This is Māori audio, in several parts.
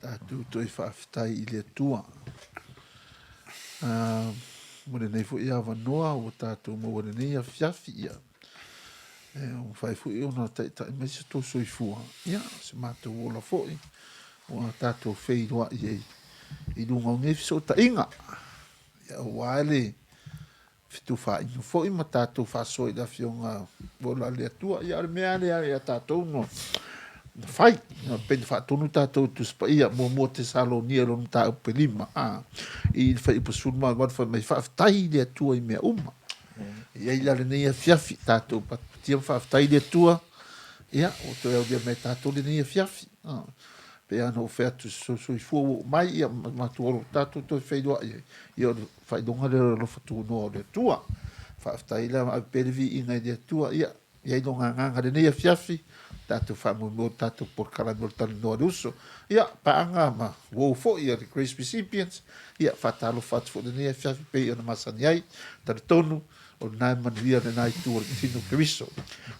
tātou toi whaafitai I le tua. Mone nei fu ia wanoa o tātou maware nei a fiafi ia. O whai fu I ona tai mai se tō soifua. Ia, se mātou ola foi. O tātou wheiroa I I runga o ngefi so ta inga. Ia o wale fitu wha inu foi ma tātou whasoi da fionga wola le atua. Ia ar mea le tātou no. Fai, pen fa tonu tātou tu spa ia mo te salo nia lon tā upe lima. I whai ipasul ma wan whai mai whaafitai le atua I mea uma. Ia I lale nei a fiafi tātou patiam whaafitai le atua. Ia, o to eo dia mai tātou le nei a fiafi. Pe ano whea tu so I fua mai ia matuoro tātou toi whaidua ia. Ia whai donga le lo fatu no le atua. Whaafitai le a perivi I ngai le atua. Ia, ia I donga nganga le nei a fiafi. Tātou whamu tātou por Talanoa Talanoa le Uso. Ia, paanga ma wou fo ia Grace Recipients. Ia, whatalo whatu fo le nei a fiafi pe ia na masani ai. Tare tonu o nai manuia le nai tua le tino keriso.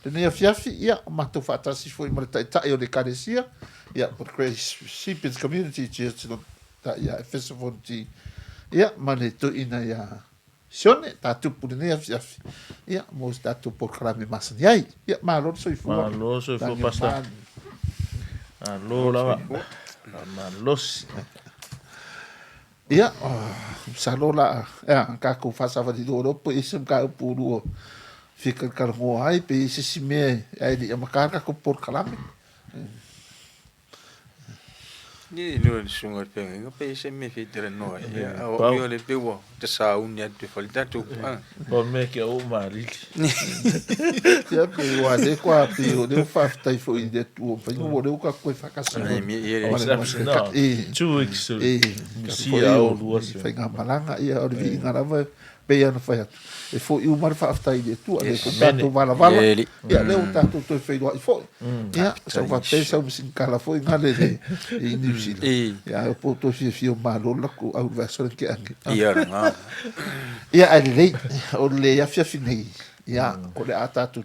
Le nei a fiafi, ia, matou whatasi fo I maratai tai o le karesia. Ia, por Grace Recipients Community Church ta ia Efeso Fonoti. Ia, mane to ina ia Sione Tatupu le nei a fiafi. Ia, mo tātou por kalame masani ai. Ia, malo soifua. Malo soifua pasta. Malo lava. Malos. Ia, salola, kako fasawa di do po isem ka puru fikir kalmo ai pe sisime ai di makaka ko por kalame. Ni no sunga penga pe se me fitere no ya o io le pewo te sa un ya te falta tu Por me que o mari. Ya pe wa de kwa pe o de fafta I fo I de tu pe no o ka ko fa kasi. No, 2 weeks. Si au luas. Fa ngamalanga ia o vi ngarava pe ana fa e fo I umar fafta I de tu ale ko tato vala. Ia le o tato to fe do I fo. Ia so va pe sa sin kala fo ngale de I New Zealand. Ia po to fi malo la ko au verso ke ange. Ia nga. Ia ale o le ia fi nei. Ia o le ata to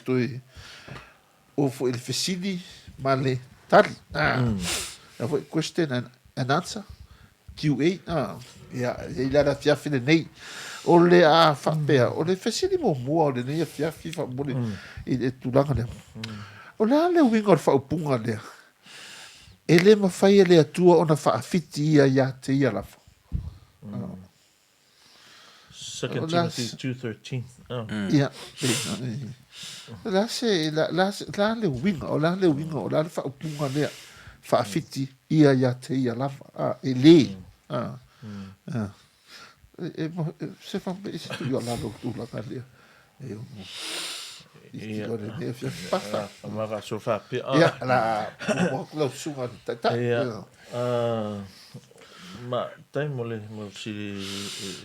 o fo il fesili male tali. Ia fo question and answer. Q&A. Ia ia la fi nei. O le a whapea, o le fesili mo mua, o le nei a fiafi whamone I le tulanga lea. O le a le winga o le whaupunga lea. E le mafai e le atua o na faafiti ia te ia lafa. 2 Timothy 2:13. Ia. La le winga, o la le whaupunga lea. Faafiti ia te ia lafa. E le. Se fa be se tu la lo tu la talia e o Ia. ne fia pasta Amara so fa pe. ia la mo lo sunga ta Ia. Ma tai mole mo si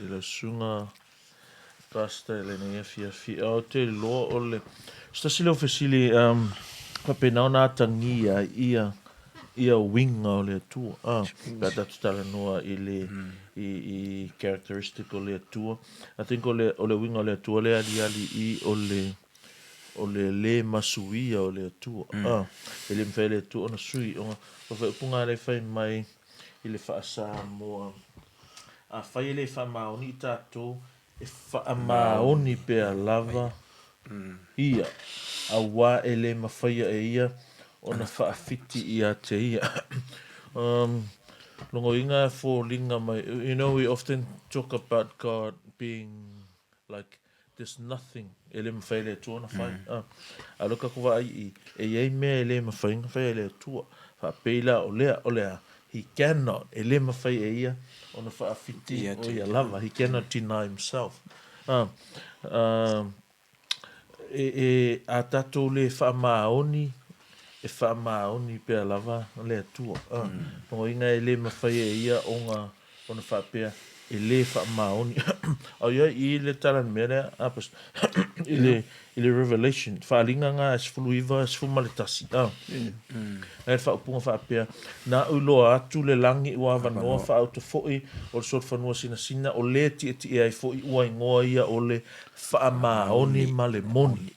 le sunga pasta le ne fi o te lo ole. Sta si lo fesili pa pena na tangia ia winga o le tu ka ta Talanoa I characteristic o le tua. I think o le winga o le tua le ali o le masuia o le tua. Ele mfe le tua ona sui o fa punga le fai mai I le fa sa mo a fai le fa maoni tato e fa maoni pe a lava ia a wa ele mafai ia ona faafiti ia te ia. Longo inga fo linga mai. You know, we often talk about God being like there's nothing. Ele mawhai le tua na whai. A loka kuwa ai e iei mea ele mawhai le tua. Whapeila o lea. He cannot. Ele mawhai e ia o na faafiti o ia lava. He cannot deny himself. A tatou le whaamaoni e whaamaoni pia lava le atua. Pongo inga e le mawhai e ia o ngā ona whapea e le whaamaoni. Au ia I le taran mea apas I le Revelation. Whaalinga ngā esfulu iwa esfulu maletasi. E whaupunga whapea na uloa atu le langi ua wanoa whaauta foi o le sot whanua sina o le ti e ai foi ua ingoa ia o le whaamaoni ma le moni.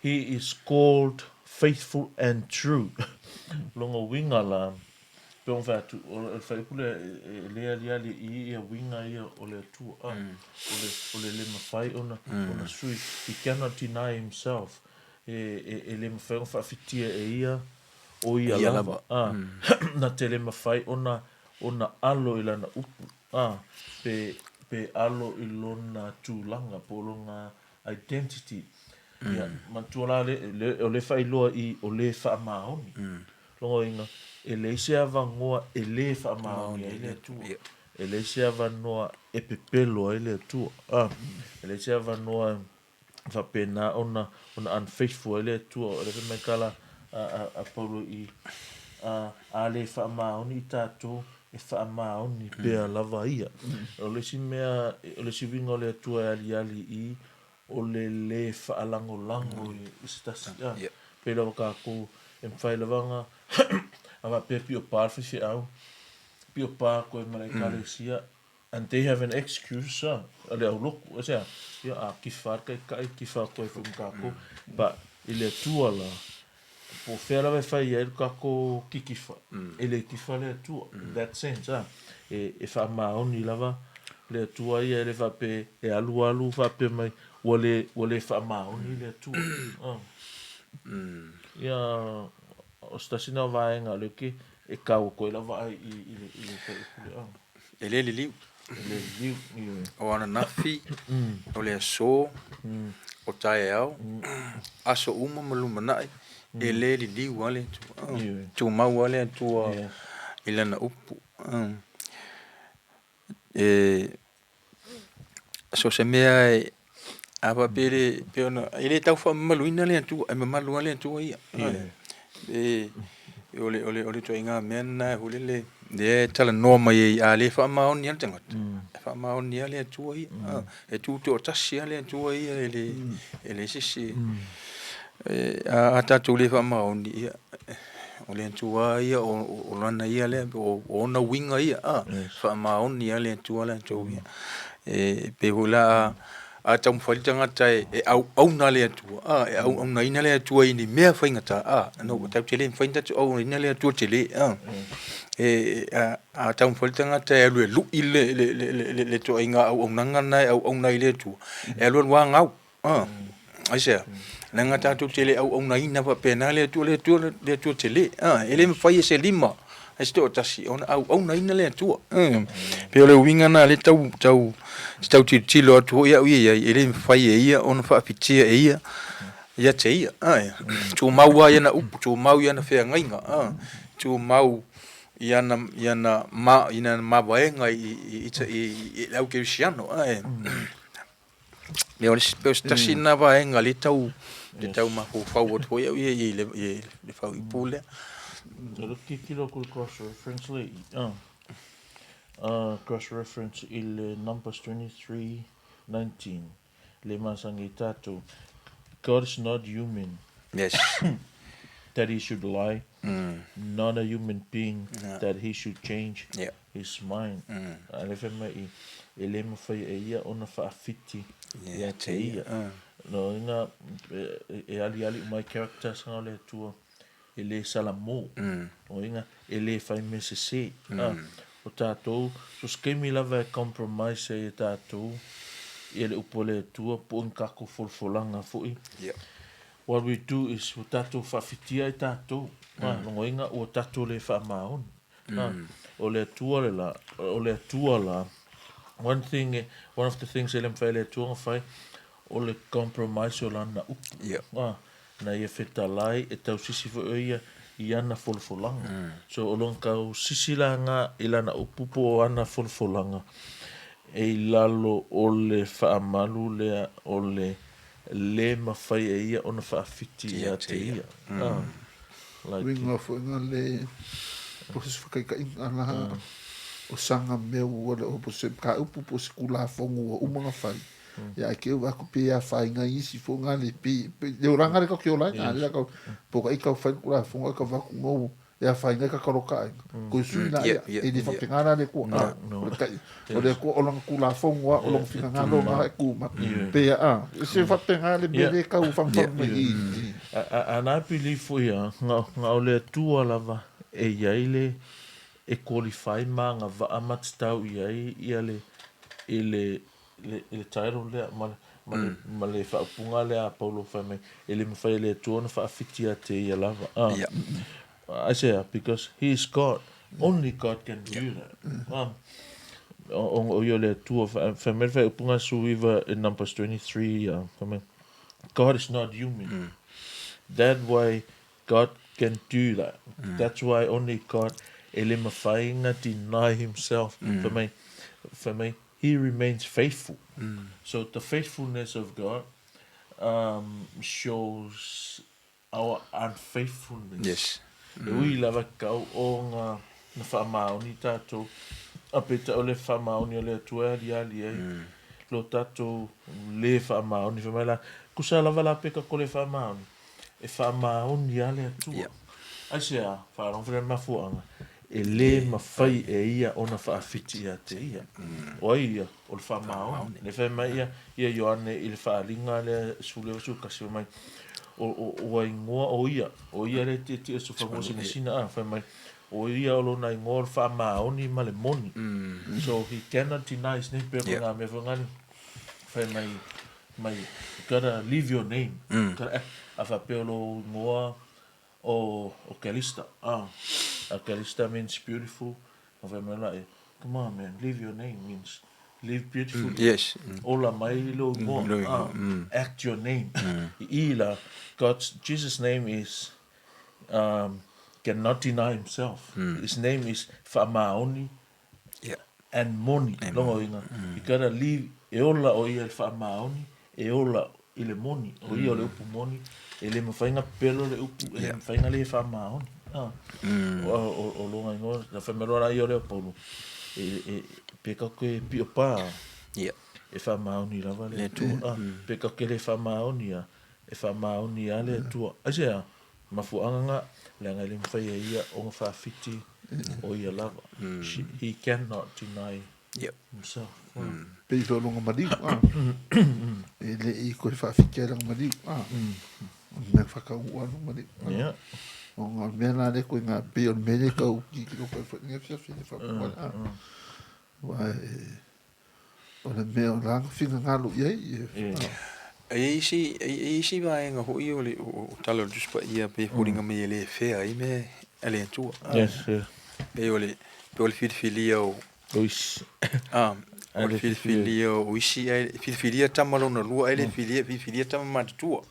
He is called faithful and true. Longo winga la Pe fa tu o fa pule le ali I winga ia o le tu o le mafai ona sui he cannot deny himself le mafai fa fitia ia o ia lava na tele mafai ona alo ila na upu pe alo ilona tulanga polonga identity ya mantuala le fa ilo I o le fa maoni longo inga ele se avangoa ele fa maoni ele tu ele se avanoa e pepelo ele tu ele se avanoa fa pena ona unfaithful ele tu ele me kala a paulo I ale fa maoni tato e fa maoni pe lava ia o le si mea o le si vinga le tu ali I o le fa lango I stasi pe lo ka ko em fai lavanga ava pe pio par fi au pio par ko mai kalesia and they have an excuse ale au look o sea ya ki far ki far ko fu ka ko but ile tu ala po fera vai fai el ka ko kikifa ele ki fa le tu that sense e fa ma oni lava le tu ai ele va pe e alu va pe mai wole fa ma oni le tu ya o stasina vai nga le ki e kau ko la vai ele liu o ana nafi o le so o tai au aso uma malumanai ele liu ale tu mau ale tu ilana upu so se mea apa pere ona ele tau fa maluina le tu e malu ale tu ia ole to inga mena ole le Talanoa mai A Le maoni al tangot fa maoni ale tu ia e tu to tasi ale tu ia ele sisi a tatu le fa maoni ia ole tu ia o lana ia le o na winga ia fa maoni ale tu ala tu ia pe hola a tam faltanga tai au na le tu au na ina le tu ini me fa ingata no ta tele fa ingata au ina le tu tele a tam faltanga tai lu le tu inga au nanga na au na ile tu lu wa ngau asia nanga ta tu tele au na ina fa pena le tu tele ele me fa se lima esto tasi on au na ina le tu pe le winga na le tau tilo tu ia ele fai ia on fa fitia ia ia te ia tu mau ia na tu mau ia na fe ngainga tu mau ia na ma vaenga I au ke siano le on tasi na vaenga le tau ma fa o ia le fa I pule kilo cross-reference cross-reference il Numbers 23:19 le masangi tato God is not human yes that he should lie not a human being that he should change his mind alefa mai ele mafai ia ona faafiti ia te ia no ina ali my character sanga le tua ele salamo o inga ele fai mesese o tatou so skemi lava compromise e tatou ele upole tua po nkako folfolanga foi what we do is o tatou fafitia e tatou no inga o tatou le fa maon o le tua la one of the things ele mfai le tua fai o le compromise o lana upu na ia fetalai e tau sisi fo ia I ana folfolanga so o lon kau sisi langa ilana upupo o ana folfolanga e lalo o le faamalu lea o le mafai e ia ona faafiti ia te ia winga fo nga le po se fa kai ana o sanga meu o po se ka upu po se kula fongo o mga fai ya ke wa ko pe ya fa nga isi fo nga le pe le oranga le ko ke ola ya le ko po ka ika fa kula fo ka va ko ya fa nga ka koroka ko su na ya e di fa pengana le ko o le ko olang kula fo wa olang finga nga lo nga ku ma pe ya se fa pengana le be ka u fa me ana pili fo ya nga ole tua lava e yaile e qualify manga va amat tau ia le title le ma le whaapunga le a Paulo whame ele mwhai le tuona whaafitia te ia lava. I say because he is God. Only God can do that. O yo le tua whame whaapunga suiva in Numbers 23 whame God is not human. That why God can do that. That's why only God ele mawhainga deny himself. For me, he remains faithful. So the faithfulness of God shows our unfaithfulness. Yes. E ui lava kau o ngā na whaamaoni tātou. A peta o le whaamaoni o le atua ali lo tātou le whaamaoni. Whamaila, kusa lava la peka ko le whaamaoni. E whaamaoni ale atua. Ai sea, whaarongwhare mafuanga. E le mawhai e ia o na faafiti a te ia. O ia, o le whaamaoni. Le whaima ia Ioane i le whaalinga le sule o su kasi o mai. O ingoa o ia le te su whangosi na sina whaimai. O ia o lona ingoa le whaamaoni ma le moni. So he cannot deny his name. Pero ngā me whangani. Whaimai, you gotta leave your name. A whapeolo ngoa o Kalista. Kalista means beautiful. Come on, man, leave your name means live beautiful. Yes. Ola mai lo mo. Act your name. Ila Jesus' name is cannot deny himself. His name is Famaoni and Moni. You gotta leave eola o ia Famaoni, eola ile Moni, o ia le upu Moni, ele mawhainga pelo le upu, ele mawhainga le Famaoni. O longa ingoa, na whameroa i o leo Paulo. Peka koe pio pā. E whamaoni lava le tua. Peka ke le whamaoni a. E whamaoni a le tua. Asea, mafuanga ngā, le ngai le mwhai e ia o ngā whaafiti o ia lava. He cannot deny himself. Pei so longa mariu. E le i koe whaafiti a longa mariu. Mea whakaua longa mariu. O ngā mea nā le koe ngā peo mele kau ki kiro koe whainga whiawhine whapuara. Wai, o le mea o langa whinga ngalo iei. E isi vai nga hui o le talo juspa ia pe huringa me le fea i me ele tua. Pe o le whitwhilia o... Ois. O le whitwhilia o isi ai, whitwhilia tamarona lua ele whitwhilia tamamatua.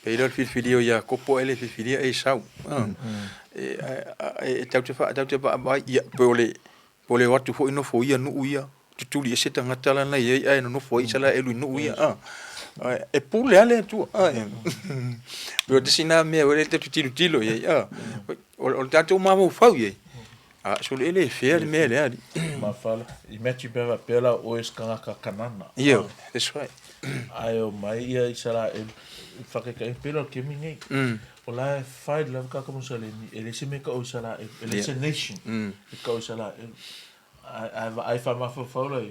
Pe ilo whitwhilia o ia kopo ele whitwhilia e sau. E tau te wha mai ia pe o le watu fo ino fo ia nu ia. Tutuli e se tangatala na ia ai no fo isala elu nu ia. E pule ale tu. Pe o desina me o le te tilo ia. O tatu mama fau ia. So ele e fea me le ali. Mafala. I meti beva pela o eskanga kanana. Yeah, that's right. Ai o mai ia isala e whakeka pela ke mingi. O la fai la ka como se ele se me ka o isala ele se nation. E ka o isala I found my follow.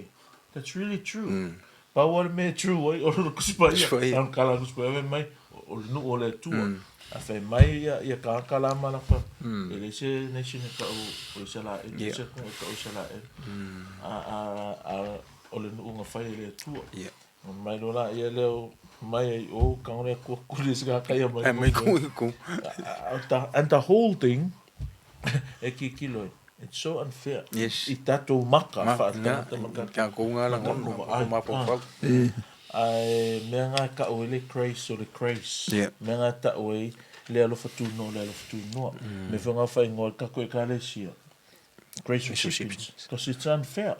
That's really true. But what me true oi o lo kuspa ia. Am kala kuspa mai o no o le tua. A fe mai ia ka kala mala fa. Ele se nation ka o isala ele se ko ka o isala o le no nga fa ele tua. Mai lo la ia le mai o ka ngone ko kulis ka ka ia mai. Mai ku. And the whole thing e ki kilo. It's so unfair. Yes. I tatou maka whaatanga Ka konga la ngono ma po. Ai mea ngā ka o le grace o le grace. Mea ngā ta o le alofa tu no. Me whanga whai ngoi ka koe ka le sia. Grace recipients. Because it's unfair.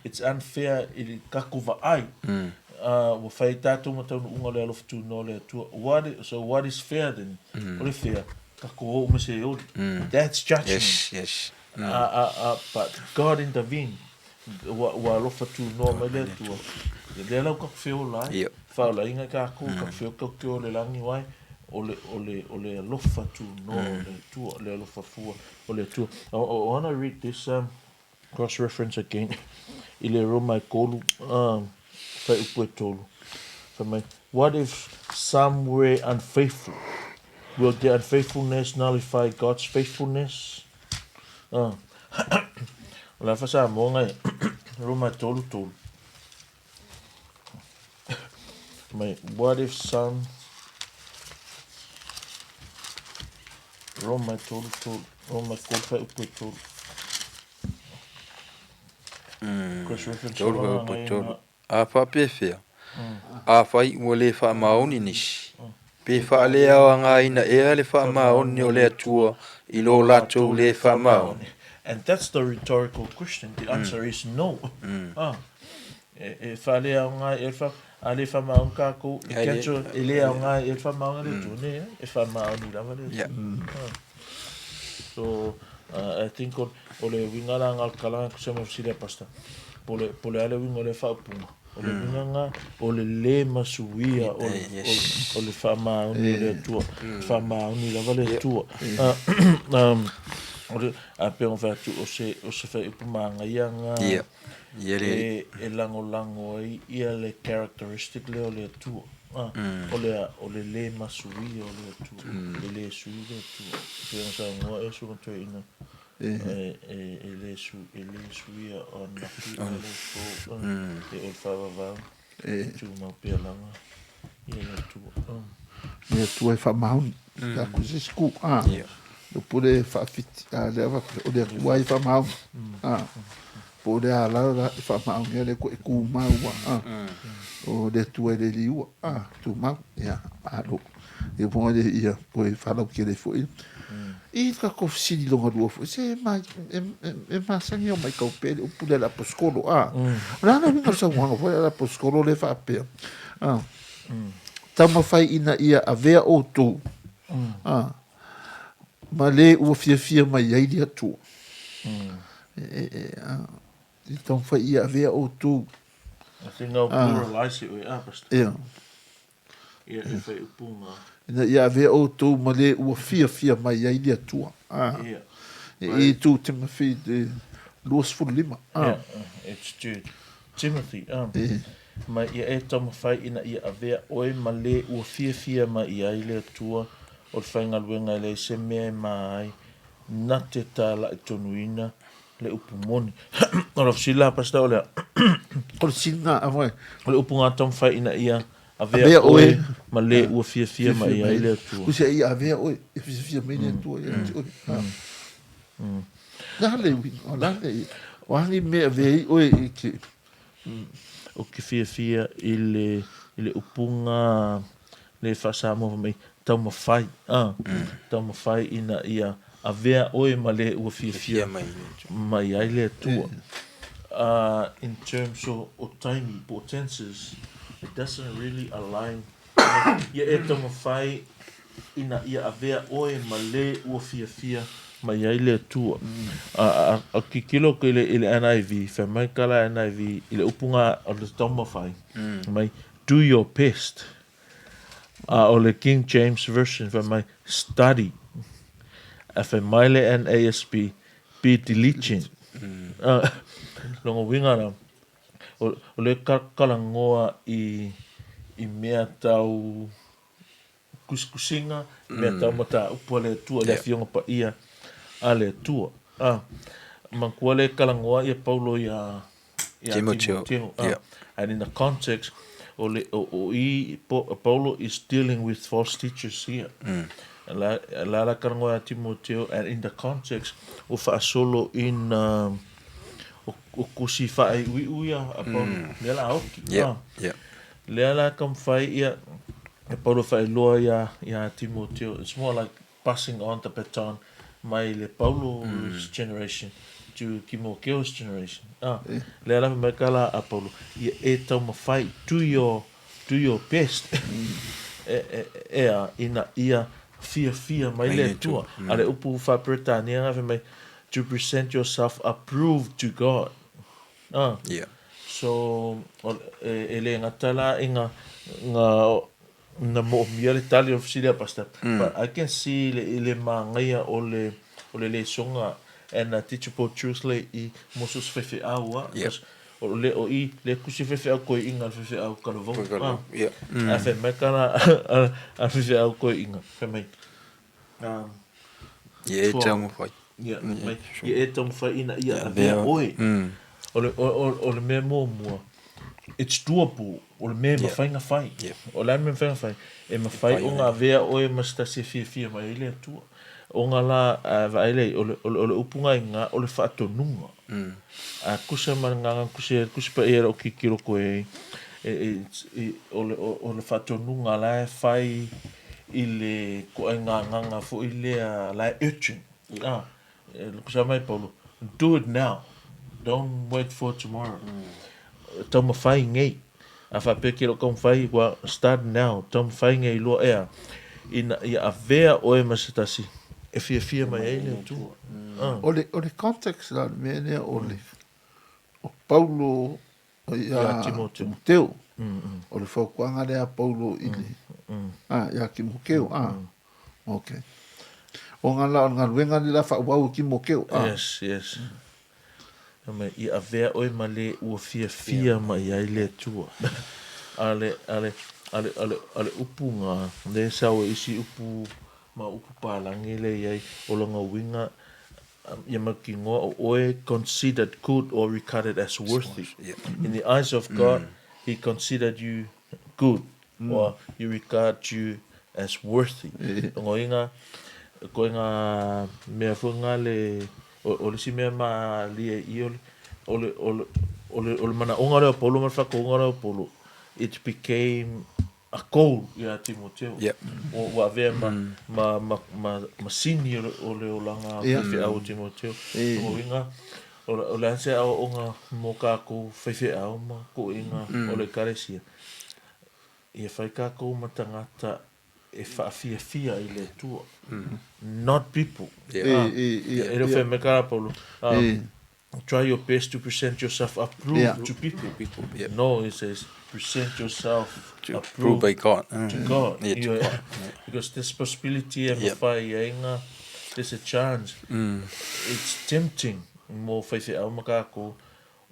It's unfair i ka kuwa ai. Wa whai tatou matau unga le alofa tu no le atua. So what is fair then? O le fair. Ka koe o me se ori. That's judgment. Yes. But God intervened. Wa lofa tu no mai le tua. Le lau ka feo lai. Fa la inga ka ku ka feo ka o le langi wai. O le lofa tu no le tua le lofa fua o le tua. I want to read this cross reference again. Ile Roma kolu fa upu tolu. For my what if some were unfaithful? Will their unfaithfulness nullify God's faithfulness? La fasa mo ngai Roma tolu. My what if son Roma tolu Roma kofa upu tolu. Chris reference Tolu pa tolu. A fa pefea. A fai ngole fa maoni nisi. Pe fa le anga ina e le fa maoni o le atua I lo lato le fa maoni. And that's the rhetorical question. The answer is no. E fa le anga e fa ale fa maoni kako e kencho e le anga e fa maoni le tune e fa maoni lava le. So I think ole wingala ngal kala kusema fsile pasta. Pole ale wingole fa punga. Ole winganga ole le masuia ole fa maoni le tua. Fa maoni lava le tua. Ole ape on fa tu o se fa ipumanga yanga. E lango ia le characteristic le ole tua. Ole le masuia ole tua. Le sui le tua. Pe sa ngo e su to ina. Ele suia on na le so e ol fava va tu ma pelanga ele tu e fa maun la coisa scu do pode faafiti leva o de tua e fa maun pode ala fa maun ele ku ma o de tua de liu tu ma alo e pode ia pode falar o que ele foi I ka ko sili longa dua fo se ma sangi o mai ka pe o pule la poskolo la na minga sa wanga fo la poskolo le fa pe ta mafai ina ia avea o tu ma le o fia mai ai dia tu então fa ia avea o tu I think no pluralize it we apast ia e fa upunga ina ia avea o tu ma le o fia mai ai dia tu e tu Timothy de Luas Fulima it's Timothy ma ia e tama fai ina ia avea oe ma le ua fia ma ia i le tua o le whainga luenga le se mea mai na te tala e tonuina le upu moni o la fsila pasta o le o le sina avoe o le upu ngā tama fai ina ia avea oe ma le ua fia ma ia i le tua kusia ia avea oe e fia me le tua la le o hangi me avea oe i ke o ke fia i le upunga le whasamo mai tau mawhai tau mawhai ina ia avea oe ma le ua fia mai ai le tua in terms of tiny potences it doesn't really align ia e tau mawhai ina ia avea oe ma le ua fia mai ai le tua a kikilo ko ile NIV fa mai kala NIV ile upunga o le toma fai mai do your best o le King James version fa mai study fa mai le NASB be diligent longo wingara o le kala ngoa i mea tau kuskusinga mea tau mata upo le tua le fionga pa ia ale tua mankuale kalangoa ia Paulo ia Timoteo and in the context Paulo is dealing with false teachers here la kalangoa Timoteo and in the context o fa solo in o kusi fa uia Paulo le la oki le la kam fai ia Paulo fa loa ia Timoteo it's more like passing on the baton mai le Paulo's generation to Timoteo's generation le ala me kala a Paulo e tau mawhai do your best ina ia fia mai le tua ale upu fa Britania ave mai to present yourself approved to God so ele ngatala inga na mo mia le tali of Syria pasta but I can see le mangaya o le songa and teachable truth le I mosus fefe awa o le kusi fefe au ko inga fefe au kalvo a fe me kana a fefe au ko inga fe mai tamo fai Ia, mai, ia e tau mawhai ina ia a vea oe. O le mea mua. It's doable. O le mea mawhai ngā whai. O le mea mawhai ngā whai. E mawhai o ngā vea oe mastasi fia mai ele atua. O ngā la vaele, o le upunga i ngā, o le whaatonunga. A kusa maranganga, kusa pa era o kikiro koe. O le whaatonunga la e whai i le koe nganga fo i le la e urgent. Kusa mai Paulo. Do it now. Don't wait for tomorrow. Tau mawhai ngei. A whapekiro kong whai wa start now. Tau mawhai ngei loa ea. Ia a vea oe masatasi. E fia mai ele tu. O le context la mene o Paulo ia Timoteo. O le whaukuanga lea Paulo ili. Ia ki mokeo. Okay. O ngā ruenga ni la whauau ki mokeo. Yes. Ia a vea oe ma le ua fia mai ele tua. Ale upu ngā. Le sao isi upu ma upu pālangi le iai o longa winga ia maki ngoa o oe considered good or regarded as worthy. In the eyes of God, He considered you good or He regard you as worthy. Ngo inga ko inga mea funga le o le si mea ma lia I ole mana onga reo polo ma whaka onga reo polo. It became a goal ia Timoteo. O wa vea ma sini o le olanga whewhi au Timoteo. O inga o le anse au onga mo kako whewhi au ma ko inga o le karesia. Ia whai kako matangata e whaafia I le tua. Not people. E reo whai mekara Paulo. Try your best to present yourself approved to people. No, it says present yourself approved by God. To God. Because there's possibility and there's a chance. It's tempting. Mo whaiwhi au makako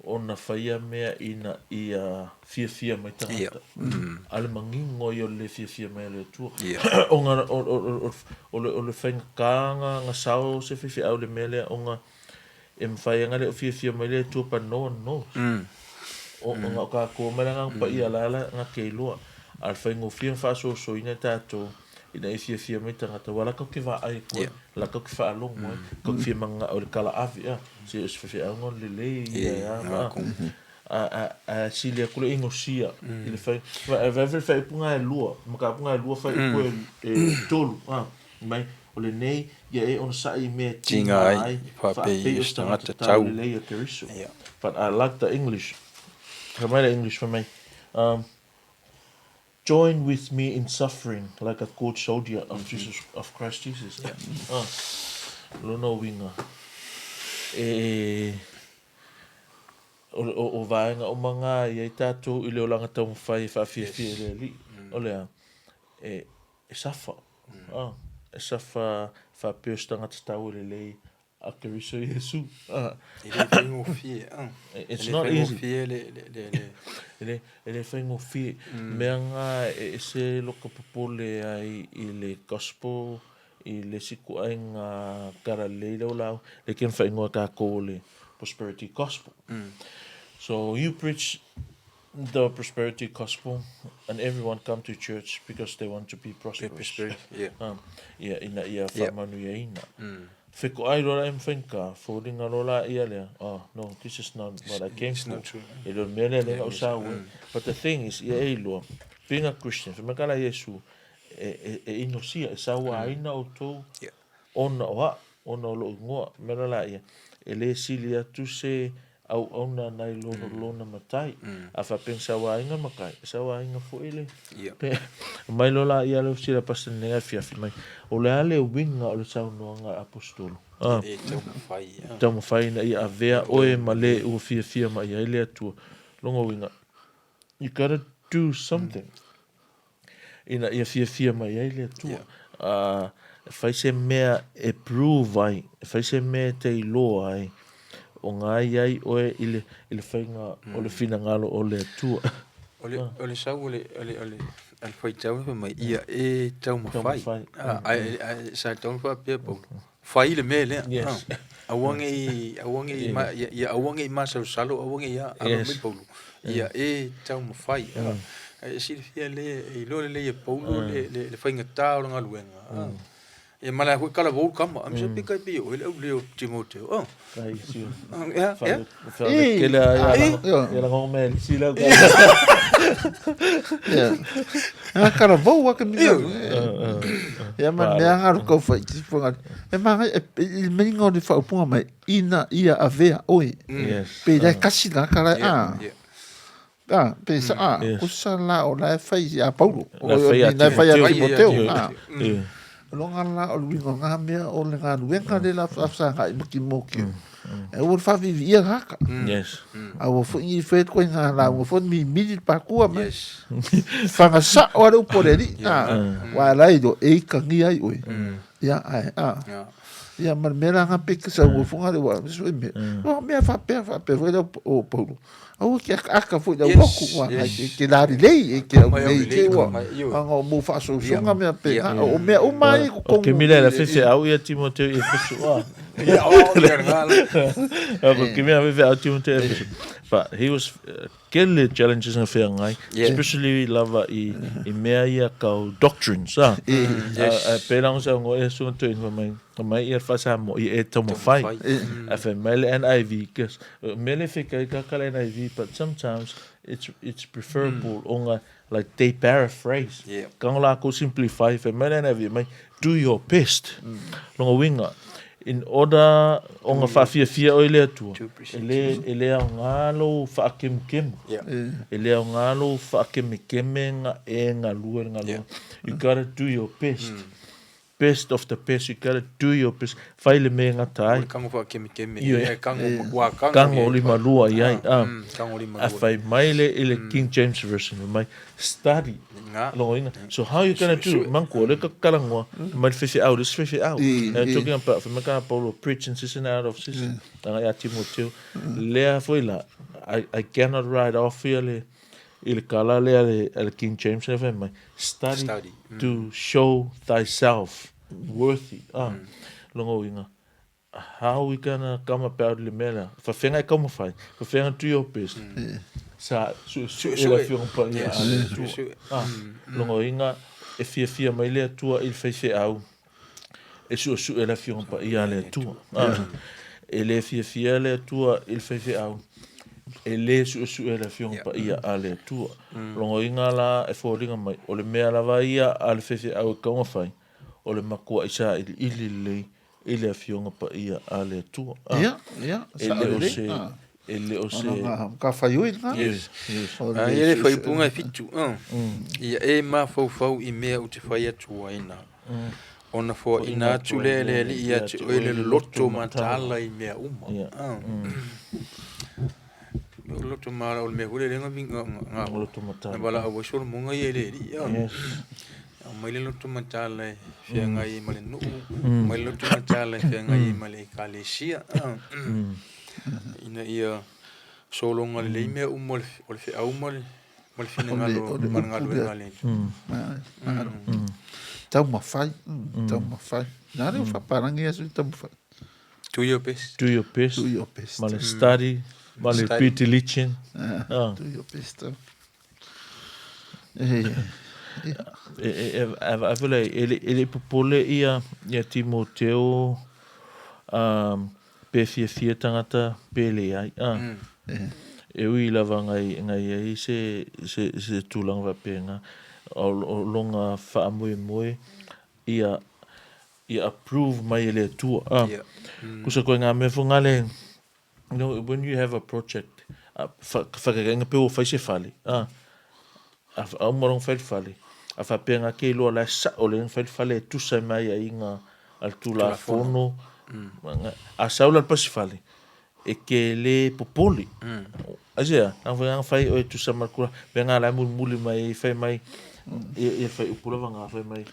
o na whaia mea ina ia fia mai tangata. Ale mangingo I o le fia mai le tua. O le whainga kāanga ngā sao se whaiwhi au le mea lea o ngā e mwhai anga le o fia mai le tua pa no one knows. O ngā kako maranga pa ia lala ngā keiloa. Al whaingo fia mwhaso so ina tātou ina e fia mai tangata. Wala kau ke wā ai koe. La kau ke wha alongo. Kau ke fia manga o le kala avi. Se o se whawhi au ngon le lei. A silia kule ingo sia. I le whai. Vavere whai punga e lua. Maka punga e lua whai koe e tolu. Mai. O le nei, ia e ona sai mea tinga ai, whapei o stangata tau le lei a keriso. But I like the English. Ka mai the English for me. Join with me in suffering like a good soldier of Christ Jesus. Lono winga. O vaenga o manga ia I tātou I le o langa tau mwhai whawhia le li. O lea, e safa. E safa whapeo stangata tau le lei a keriso Yesu. It's not easy. Ele whaingo fie. Mea ngā e se loka popole ai I le gospel, I le siku ai ngā kara leila o lau, le ken whaingoa kako le prosperity gospel. So you preach the prosperity gospel and everyone come to church because they want to be prosperous. Ina ia whamanu ia ina. Whiko ai rora em whenka, whoringa rola ia lea. No, this is not what I came for. E roi mele lenga o sawe. But the thing is, ia e loa, being a Christian, whamakala Yesu, e inosia, e sawa aina o tō, ona oa, ona o lo ngoa, mera la ia. E le sili atu se au ona nai lona matai. A whapeng sawa inga makai, sawa inga fo ele. Mai lola ia leo sila pasta nea fiafi mai. O le ale winga o le sau noanga apostolo. Tau mawhai na ia avea oe ma le ua fia ma ia ele atua. Longa winga. You gotta do something. Ina ia fia ma ia ele atua. Whai se mea e prove ai. Whai se mea te iloa ai. O ngā iai oe ile whainga o le whina ngalo o le atua. O le sau o le whai tau mai ia e tau mawhai. Sa tau mawhai pia pau. fai le me le Yes. awange ma salo awange ya alo me polu ia tau mafai si fia le I lo le polu le fai ngata o ngaluenga e mala hu kala vo kama am se pika pi o le Timoteo Kai si. ya Que ela ngong mel si la. Ya cara boa que me ya man me anga ko fa ki fonga e manga il me ngo de fa punga mai ina ia avea oi pe da kasi la cara pe sa kusala o la fa ya paulo o na fa ya Timoteo longa la o wingo nga me o le nga wenga de la fa nga ki moki e o fa vivi ia haka Yes. a o fo I fe ko nga la o fo mi pa ku ma fa nga sa o le poleri wa la ido e ka ngi ai oi ya ya mar mera nga pe que sa o fo nga de wa so me no me fa pe o paulo o que aka foi da boku wa que la lei e que o lei que o anga mo fa so nga me pe o me o mai ko que mira la fe au ia Timoteo e Efeso que mira fe au Timoteo Efeso but he was kelle challenges na fe ngai especially lava I mea ia ka doctrines perang sa ngo e so to in mai ia fa sa mo e tomo fai fa mele NIV kes mele fe ka kala NIV but sometimes it's preferable onga like they paraphrase kang la ko simplify fa mele NIV mai do your best longa winga in order onga fa fia o ile tu ele ngalo fa kem ele ngalo fa kem nga lu you got to do your best of the best you got to do your best faile me nga tai kango fa kem kango lima lua ia fai maile ile King James version mai study so how you gonna do manko le ka kalangwa mai fifi out talking about for maka Paulo preaching season out of season ya Timoteo le foi la I cannot write off ile kala le King James mai study to show thyself worthy longo inga how we gonna come about le mela fa fenga como fai fa fenga do your best sa su ela fiong pa longo inga e fia mai le tua il fe au e su ela fiong pa ia le tua ele fia le tua il fe au ele su ela fiong pa ia ale tua longo inga la e foringa mai o le mea la vai ia al fe au como fai o le makua isa ile afionga pa ia ale tua ele o se ka fai oi nga ele foi punga fitu ia e ma fau I mea o te fai atu aina ona fo ina tulele ia te ele loto matala I mea uma loto mala o me hule lenga vinga loto matala bala o so monga ele mai le loto matala fianga I male no mai loto matala fianga I male kalesia ina ia solonga le me umol o fe umol mal fina ngalo ngalo ngale tau mafai na re fa parangi asu tau mafai do your best male study male pitilichin do your best avela ele popole ia Timoteo pe fia tangata pele ai e ui lava ngai ai se tulang va penga o longa fa moe ia approve mai ele tua kusa ko nga me fungale when you have a project fa nga pe o fa se fale a morong fale a fa penga ke lo la sa o le fale tu sa mai ai nga al tula fono a saula pasifale e ke le popoli asia ang fai o tu sa markura benga la muli mai fai mai e fai upula vanga fai mai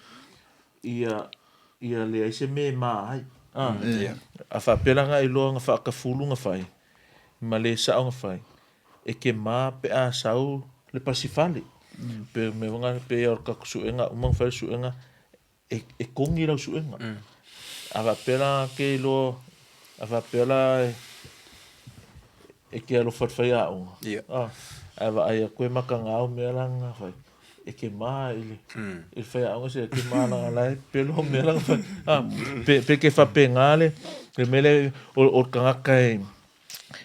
ia le ai se me mai a fa pela nga ilo nga fa ka fulu nga fai male sa nga fai e ke ma pe a sau le pasifale pe me vanga pe or ka suenga umang fai suenga e kongi la suenga ava pela ke lo ava pela e ke alo fatfai au ava ai koe makanga au me langa fai e ke ma il fai au se ke ma langa lai pelo me langa fai pe ke fa pengale le mele o kanga kai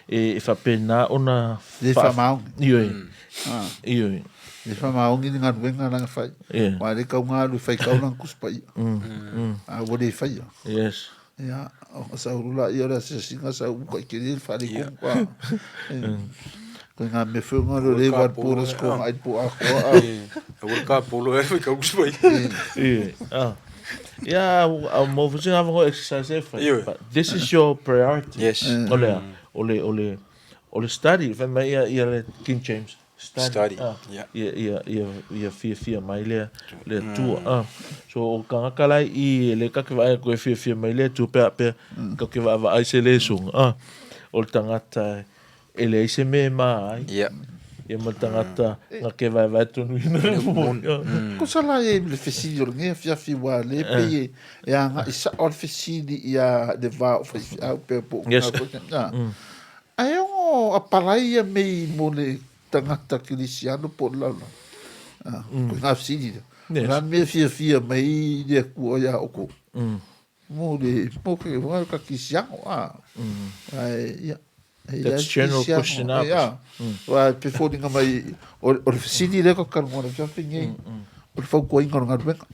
e fa pena ona Le fa mau. Iyo. Le fa mau ngi nga wenga langa fai. Wa le ka nga lu fai ka lang kuspai. A wo le fai. Yes. Ya, o sa urula ia la se singa sa u ka ke le fa le ko kwa. Ko nga me fu nga le wa por ko ai po a ko a. O ka polo e fai ka kuspai. Yeah, mo fusi nga ngo exercise but this is your priority. Yes. Ole study fa mai ia King James study. Ia fia mai le tu so o kanga kala I le ka ke vai ko fia mai le tu pe ka ke va ai se le sung o tangata ele se me mai ia mo tangata nga ke vai tu ni Ko sala e le fesili nge fia wa le pe ya nga isa o fesili ia de va au pe po na ai o apalai me mo le tangata krisiano po la ko nga fesili na me fia mai de ko ya o ko mo le po ke wa ka krisiano ai ya That's general question up. Wa pe fodi nga mai o fesili le ko kan mo le fia fingi o le fau ko inga nga benga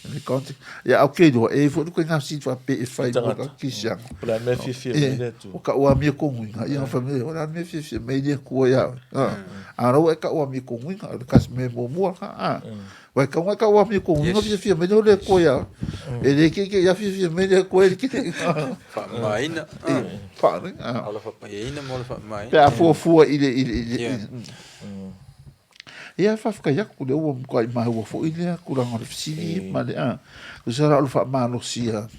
le conte ya okay do e fo ko nga si fa pe e fai mo ka kisiang para me fia me tu o ka wa mi ko nginga ia fa me o la me fia me de ko ya ro e ka wa mi ko nginga o ka me mo mo wa ka wa mi ko nginga fia me no le ko ya e le ke ya fia me de ko e ke fa mai na fa ala fa mai na mo fa mai pe a fo ile ia fa ya ku le o ko mai o fo ile ku la ngor fisi ma le ku sara o fa ma no sia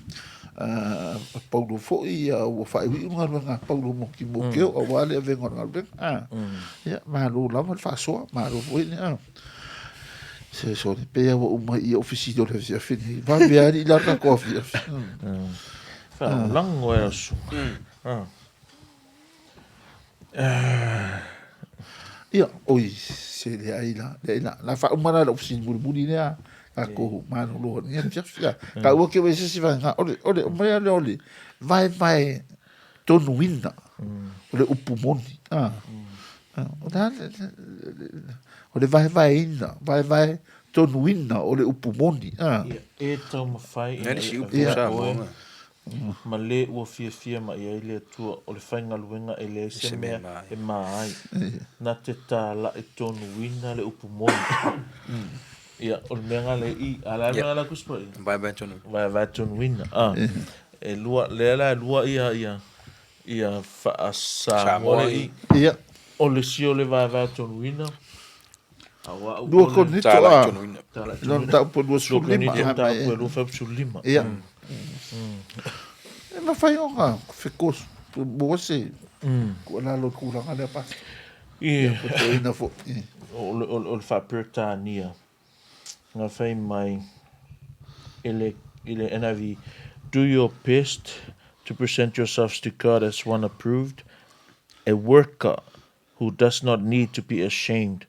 Paulo fo ia o fa i nga Paulo mo ki mo ke o wale ve ngor ngal ia ma lo la fa so ma lo fo ile se so de pe o mai ofisi do le fini va bien il a ka coffee fa lang o eso ia oi se le ai la fa umana la ofisi buri ne ako mano lo ni fia ka o ke se si va ole mai vai tonuina ole upumoni ole vai ina vai tonuina ole upumoni e tau mafai Nani si upu sa mo ma le ua fia ma ia ile tua o le whainga luenga e le se mea e mai na te tā la e tonu wina le upu moni ia o le mea ngale I ala mea la kuspa vai tonu wina e lua le ala lua ia wha Samoa ia o le sio le vai tonu wina dua konito tala ta po dua sulima ta po dua sulima ia ma fai onga fekos bo se ko la lo ku la ngale pa ko ina fo o fa pertania nga fai mai ele NIV do your best to present yourselves to God as one approved, a worker who does not need to be ashamed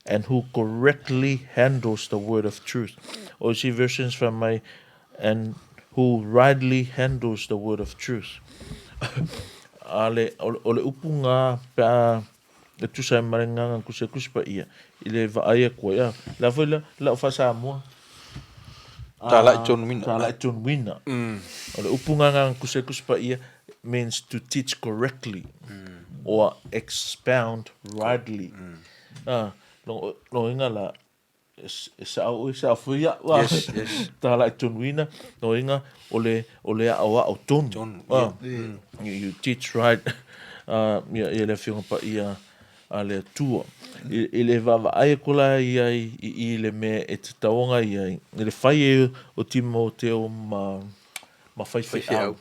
and who correctly handles the word of truth. Or see versions from my and who rightly handles the word of truth. Ale ole upunga pa le tusa marenga kuse kuspa ia ile va aya ko ya la vola la fa sa mo tala John wina ole upunga kuse kuspa ia means to teach correctly or expound rightly lo inga la sa fuia wa tala John wina lo inga ole awa auton you teach right ia le fiona pa ia ale tua ele va ai kola ia I le me e te taonga ia le fai o Timoteo ma fai au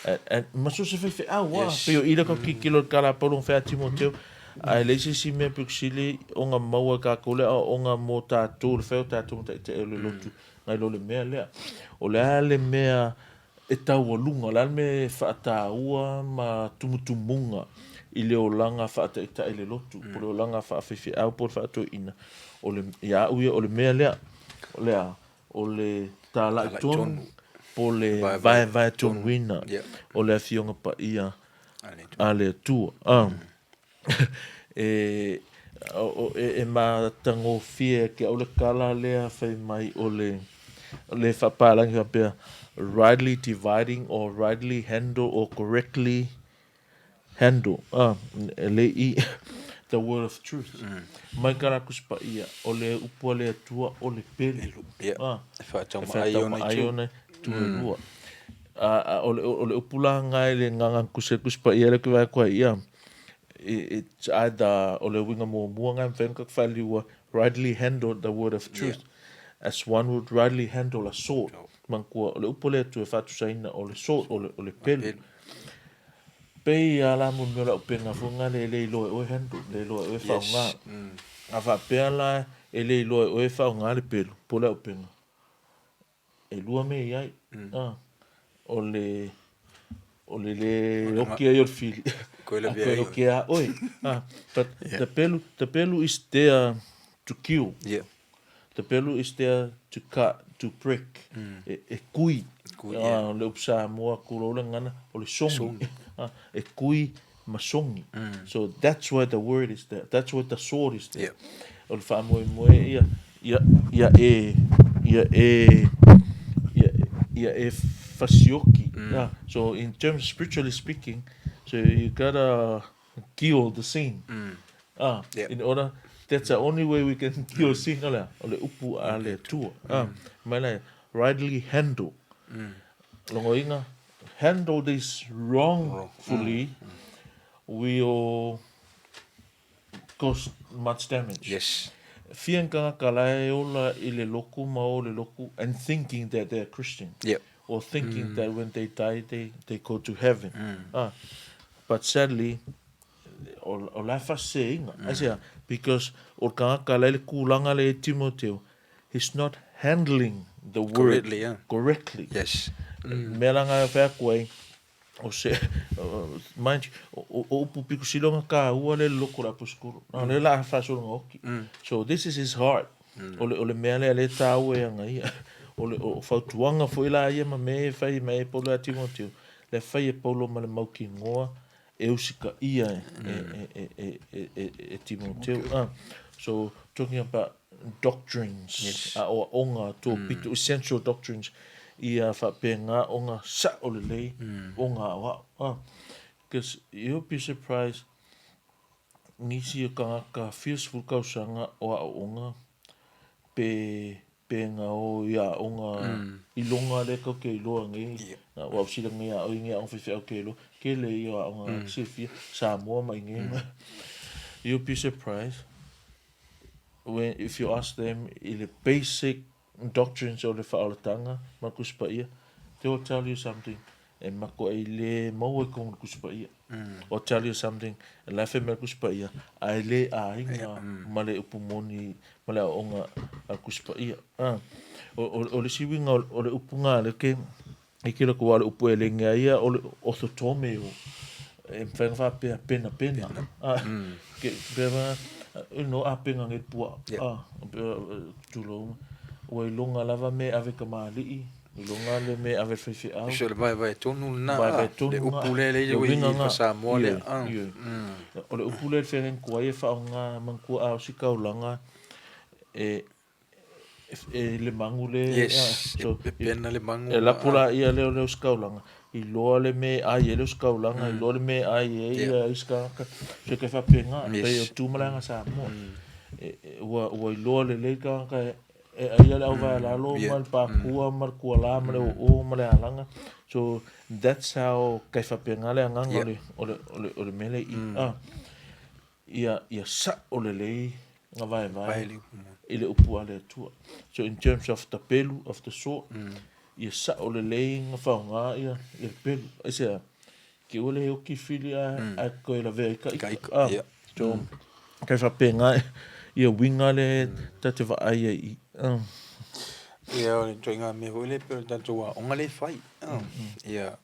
e maso se fai au wa pe ila ko ki kilo kala pa un fa Timoteo Ai leisi si mea piksili onga maua ka kole a onga mo tātou le wheo tātou te le lotu ngai lo le mea lea. O le mea e tau lunga, le me whaatāua ma tumutumunga i le o langa whaata le lotu, po le o langa whaafefe au po le whaatou ina. O le ia uia o le mea lea, o le tālai tonu, po le vai tonu wina, o le afionga pa ia a le atua. E ma tango fie ke au le kala lea whai mai o le whapālangi whapea rightly dividing or rightly handle or correctly handle the word of truth. Mai karakus pa ia o le upua le atua o le pelu. Ioane tu rua. O le upula ngai le nganga kus pa ia le kwa kwa ia. It's either o le winga mo muanga mfenka kwaliwa rightly handle the word of truth as one would rightly handle a sword. Mankua o le upole tu e fatu saina o le sword o le pelu. Pei ala mo me la upenga funga le lo e handle le lo e faunga. Ava pela le lo e faunga le pelu po le upenga. E lua me iai. O le okia yo fili. Okia oi. But the pelu is there to kill. The pelu is there to cut, to break. E kui. Le upsa moa kulola ngana o le songi. E kui masongi. So that's why the word is there. That's why the sword is there. O le whaamoe moe ia e fasioki. So in terms spiritually speaking, so you gotta kill the sin. In order, that's the only way we can kill sin. Ole upu a le tua. Mai rightly handle. Longo inga, handle this wrongfully will cause much damage. Yes. Fianga kalai ola I le loku ma o le loku and thinking that they're Christian. Or thinking that when they die they go to heaven. But sadly, o lafa saying, because o kanga kalai le kulanga le Timoteo, he's not handling the word correctly. Yes. Melanga fa kwai o se mind o upu piku silonga ka ua le loko la puskuru. Na le la fa so ngoki. So this is his heart. O le mele le tau e anga ia. O fautuanga fo ila ia ma me fai mai polo a Timoteo. Le fai e polo ma le mauki ngoa e usika ia e Timoteo. So talking about doctrines or onga to pitu essential doctrines ia whapenga onga sa o le lei onga wa. Because you'll be surprised nisi o kanga fearful kausanga o a onga pe nga o ia onga ilonga le ko ke ilo ngi wa usila ngi a o ngi a fe o ke lo ke le ia onga sefia sa mo mai ngi. You'll be surprised if you ask them in the basic doctrines o le whaalatanga ma kuspaia, they will tell you something e mako e le mau e kong kuspaia. Or tell you something e lafe me kuspaia ai le a inga ma le upumoni ma le onga a kuspaia. O le siwinga o le upunga le ke e kira kua le upu e le ngea ia o le othotome o e mwhenga pena pena. Ke beva no apenga nge pua. Tulo o longa lava me ave kamali I longa le me ave fefe au. So le vai tonu na le upule le i pasa mo le o le upule fe ko ai fa nga manku a sika ulanga e le mangule so pena le mangu e la pula ia le skaulanga I lo le me ai le skaulanga I lo le me ai I ska se ke fa penga pe tu malanga sa mo o lo le ka ia le au vai la lo mal pa kua mar kua la male o male alanga. So that's how kai fa penga le nganga o le mele ia sa o le lei nga vai ile upu ale tua. So in terms of the pelu of the sword ia sa o le lei nga fa nga ia pelu ese ke ole o ki filia a ko la ve ka So, kai whapenga ia winga le tate whaai I. Ia, o le toinga me hoi le pero tatou a onga le fai. Ia,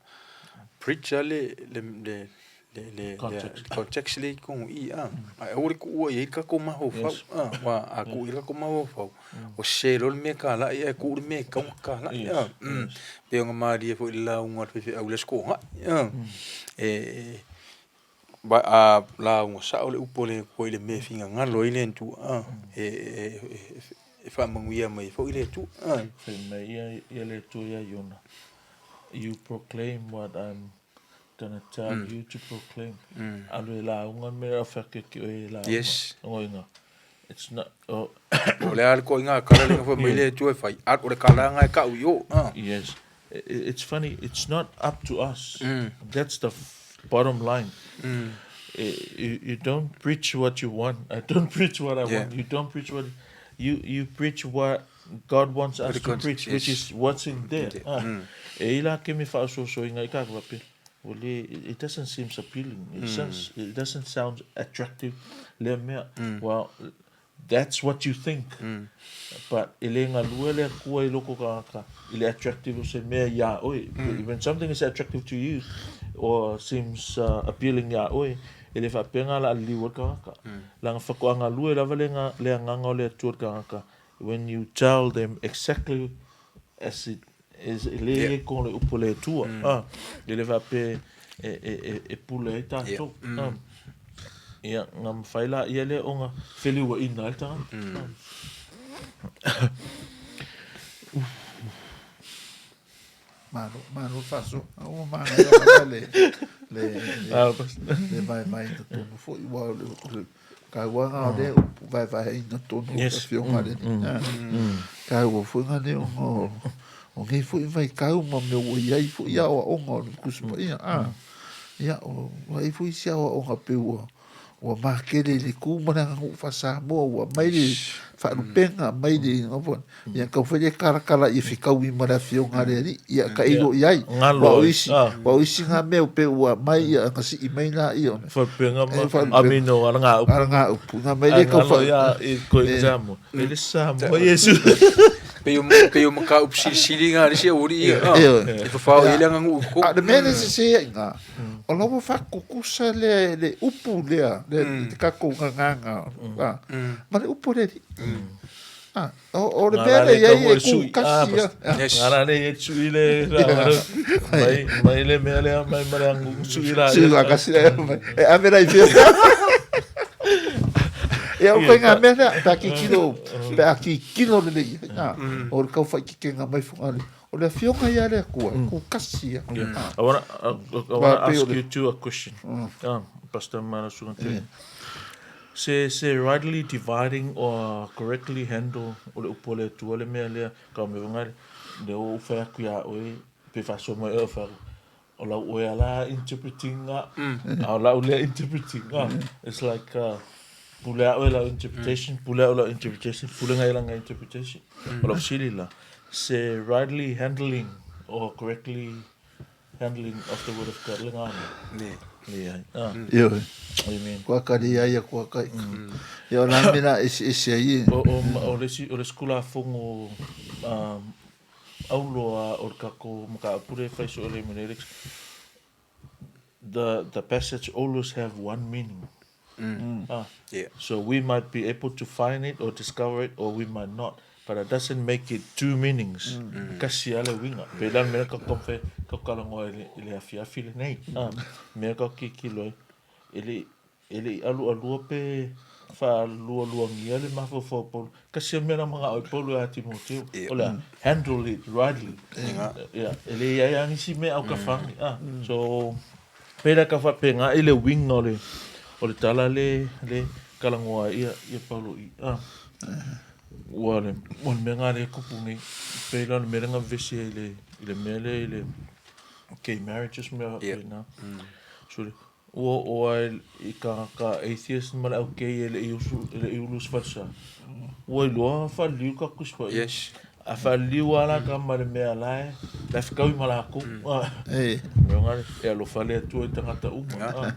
preacher le context le kong I. A ore ku ua I ka ko maho fau. Wa a ku I ka ko maho fau. O shero le me ka la ia ku le me ka la. Pe onga maari e fo I la unga te au le sko. Ba a la unga sa o le upo le ko le me finga ngalo I le tu. E fa manguia mai fo I le tu. Ia le tu ia Iona. You proclaim what I'm gonna tell you to proclaim. Alwe la unga me a whake ki o e la unga. Yes. Ngoinga. It's not... Oh. O le ala ko inga kala le fo mai le tu e fai. At o le kala nga ka u yo. Yes. It's funny. It's not up to us. That's the bottom line. You don't preach what you want. I don't preach what I want. You don't preach what... You preach what God wants us to preach, which is what's in there. E ila ke me fa so inga I ka wape. It doesn't seem appealing. It doesn't sound attractive. Le mea. Well, that's what you think. But ele nga luele kua I loko ka ile attractive se mea ya oi. When something is attractive to you or seems appealing ya oi, ele fa penga la liwa ka. Langa whakoanga lue lava le nganga o le tuat ka. When you tell them exactly as it is ele ko le upo le tua. Ele va pe e pule ta to. Ia ngam faila ia le onga feliwa ina ta. Mano faso. O mano le mai to no fo igual ka wanga de vai ina to no fio ngale. Ka wo fo ngale o ngai fo vai ka uma me o ia fo ia o onga kuspa ia. Ia o vai fo sia o onga pe o makele le kumana ngu fasa mo o mai le fa penga mai le ngopon ia ka fo le kara I fika wi mara fio ngare ia ka ilo ia wa isi nga me pe o mai ia ka si mai na io Fa penga ma amino aranga upu na mai le ka fa ia ko examo ele samo yesu pe o maka upsili nga le se uri ia e fa ele nga ngu ko de mene se nga o lobo fa kukusa le upu le ka ko nganga ma le upu le o le mene ia e ku kasia ngara le tsui le mai le mele mai marangu tsui la kasia e a vera I fia e o penga mena pa ki kilo le o ka fa ki kenga mai fungale o le fionga ia le ku kasia. I want to ask you two a question. Pastor Manasunate. Se rightly dividing or correctly handle o le upole tu le mea lea ka me ngare le o fa ku ya o pe fa so mo e fa o la o ala interpreting o la o le interpreting it's like pula o la interpretation pula o la interpretation pula ngai la ngai interpretation o la silila se rightly handling or correctly handling of the word of God lenga Yo. Amen. Kwa kari ia kwa kai. Yo na mina isi ai. O le skula fongo aulo o kako maka pure fais o le menerics. The passage always have one meaning. So we might be able to find it or discover it, or we might not. But it doesn't make it two meanings. Kasi ale winga. Pelan mera ka konfe ka kalango ele afia file nei. Mera ka kikilo ele alu pe fa lu ngia le mafo fo pol. Kasi mera mga polo a Timoteo. Ola handle it rightly. Ele ya ngi si me au ka fangi. So pera ka fa penga ele winga o le tala le kalango ia polo I. Wale mon menga le kupungi pela le menga vesi ile mele ile okay marriages me na so o I ka atheist mal okay ile iulus falsa o lo fa liu ka kuspa yes a whaliwa la ka mare mea lai, la whikau I malako. Mea ngare, e alo whale atua I tangata uma.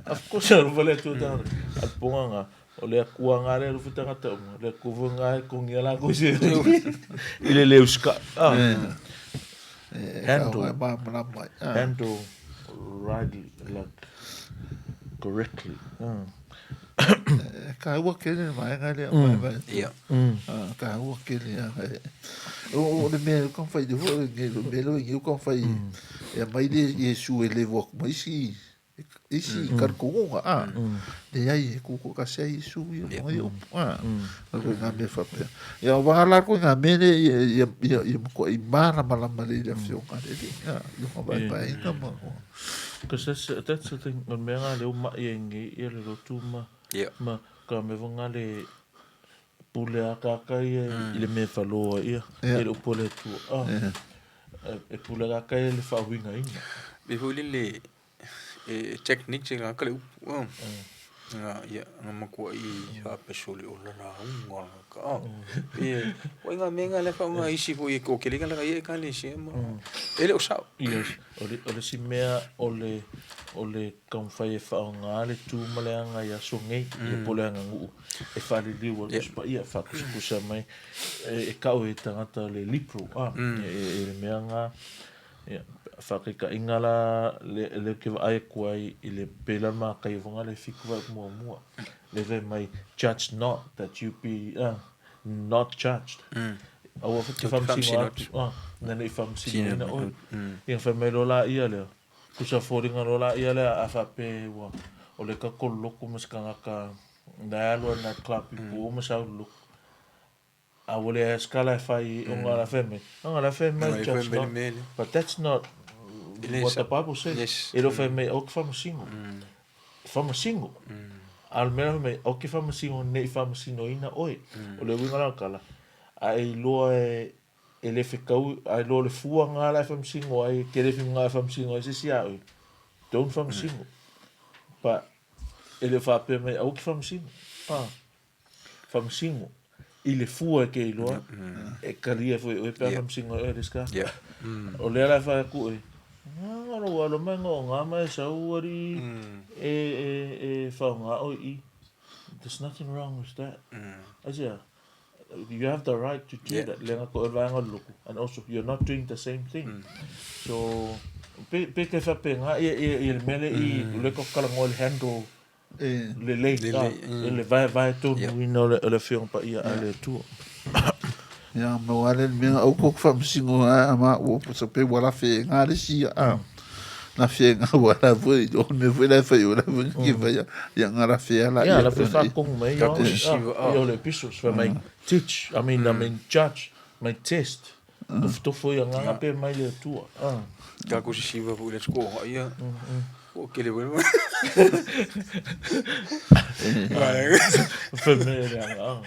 Of course, alo whale atua tangata. Al ponga ngā, o lea kua ngare alo whi tangata uma. Lea kuwa ngare kongia la koe se. I le leu ska. Handle rightly, like, correctly. Ka ua kele mai ngale mai. Ka ua kele ai. O le me kon fai de ho ngelo melo ngi kon fai. E mai de Yesu ele vok mai si. Isi kar ko de ai ku ka sei su yo yo. Ko na me fa pe. Ya va la ko na me ye ko I mara mala mala de fio ka de. Yo va pai ka mo. Because that's the thing, on me ngā leo mai e ngi I le rotu ma ka me wanga le pule a kakai I le me whaloa ia, e le upole tua. E pule a kakai le whawinga inga. Be huli le technique ngā kale upu. Ngā makua I hapesoli o lana unga ka. Wai ngā menga le whaunga isi po I ko kelinga laka I e ka le si ema. E le o sao. Yes, o le si mea o le kaumwhai e whaunga le tūmaleanga I aso ngei I e poleanga nguu. E whare liwa le spa ia whakuskusa mai. E kau e tangata le lipro. E le mea ngā. Whakika ingala le ke ai kuai I le pela ma kai vonga le fiku mua mua. Le ve mai judge not that you be not judged. Awa te whamsingo atu. Nene I whamsingo ina oi. Ia whamei lola ia lea. Kusa whoringa lola ia lea a whape wa. O le kako loko maskanga ka na alua na club I po masau loko. A wale a skala whai o ngā la wheme. Ngā la wheme judge not. But that's not what the Bible says. E lo wheme o ki whamasingo. Whamasingo. Al mera me o ki whamasingo nei whamasingo ina oi. O le winga rau kala. Ai loa e le whikau, ai loa le fua ngā la whamasingo, ai ke le whinga whamasingo e se si oi. Don't whamasingo. But e le whape me o ki whamasingo. Whamasingo. I le fua ke I loa. E karia fwe o e pia whamasingo e le ska. O le ala whae ku e. Ngaro alo mai ngō ngā mai sauari e whaunga o I. There's nothing wrong with that. Asia, you have the right to do that. Lenga ko e vanga luku. And also, you're not doing the same thing. So, pe ke whape ngā I le mele I le ko kalango le handle le lei. Le vai tonu ina le whiongpa ia a le tua. Ya mo ale me o ko whamsingo ama o so pe wala fe ngā le si na fe ngā wala voi o me voi la fe o la voi ki vai ya ngā la fe ala ya la fe whakong mai o le pisos for my teach I mean judge my test of tofo ya ngā pe mai le tua ka ko si va le sko ia o ke le bueno fe me ya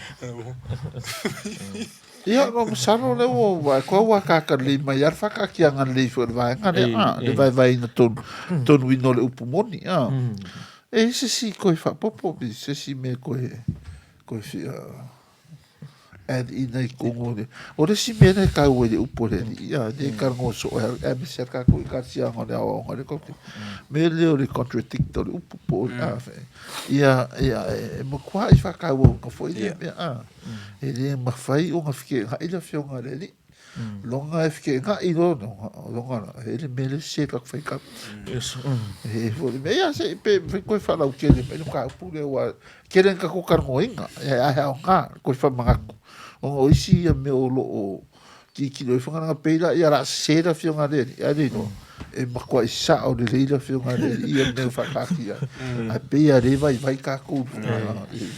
ia no sano le o wa ko wa ka ka le mai ar fa ka ki anga le fo va nga le vai na ton wino le upumoni e se si ko fa popo bi se si me ko fi ad ina ko ngode o le si me ne ka o le upore ia de ka ngo so e me se ka ko ka si anga le o ngode ko me le o le contradicto le upupo ia mo kwa I fa ka o ko foi e le mafai o ngafike ha ila fionga le longa fike nga I longa ele me le se ka fai ka e fo me ia se pe ko fa la o ke le me ka pule wa keren ka ko karmoinga ha nga ko fa manga o isi me o lo ki lo fanga nga peila ia la se la fionga le ale no e makua I sa o le leila fionga le ia me fa ka ki a pe ia le vai ka ko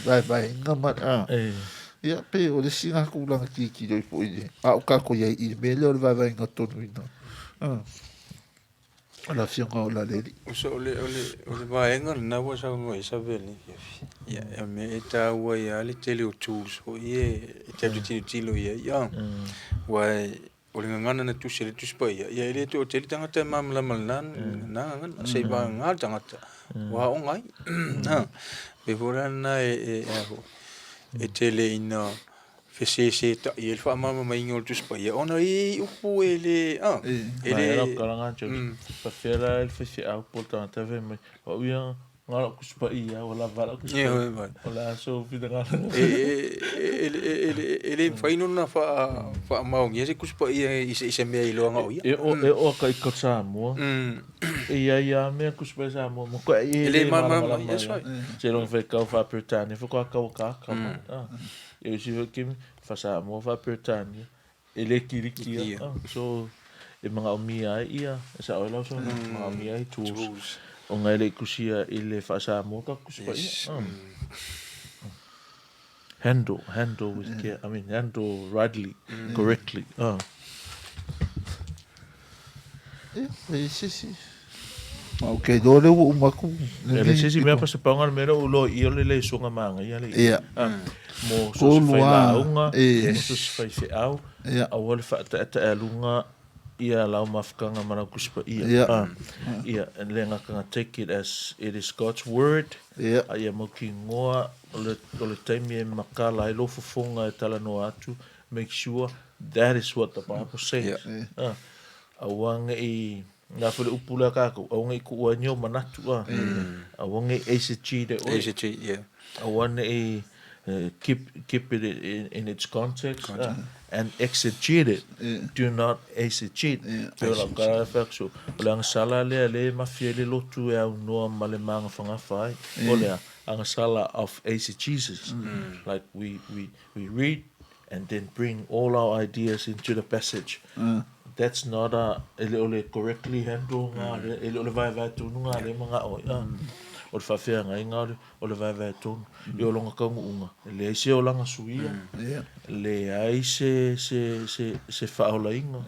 vai nga ma ia pe o le singa ko la ki lo po I o ka ko ia I me le vai nga tonu ina ala fionga o la le so le vai nga na wa sa ngo sa veli ia me eta wa ia le tele o tools o ie te tilo ia wai o le ngana na tu se tu spa ia le to tele tanga te mamla malnan na sei ba nga tanga wa o ngai be vorana e tele ina se ta i fa mama mai ngol tu spa ia ona I upu ele Ele kalanga pa fela el fe au porta ta ve me o ia ngala kuspa ia wala vala kuspa wala so vida ngala ele fa ino na fa mau ngi se kuspa ia se me I lo nga o ia o ka ikotsa mo ia me kuspa sa mo ko ele mama se lo fe ka fa pertani fa ka eu si kim fa sa mo fa pertani ele kiriki so e mga omia ia sa ola so mga omia tools o ngale kusia ile fa sa mo ka kuspa ia handle with care handle rightly correctly si okay dole o maku ele si me pa se pangal mero ulo io le songa manga ia le mo so fa la unga mo so fa fe au awal fa ta alunga ia lau mafkanga mana kuspa ia lenga kanga take it as it is God's word ia mo ki ngoa ole taimi makala lo fofonga talanoa atu make sure that is what the Bible says awanga na fule upula kako awanga I kuanyo manatu awanga ACG awana keep it in its context and exegete it. Do not exegete. Pela kara fakso. Olang sala le mafia le lotu e no male manga fangafai. Ola ang sala of exegesis. Like we read and then bring all our ideas into the passage. That's not ele correctly handle nga ele vai tu nga le mga o fa fea nga inga o le vai tu I o longa ka unga le se o langa suia le ai se fa o la inga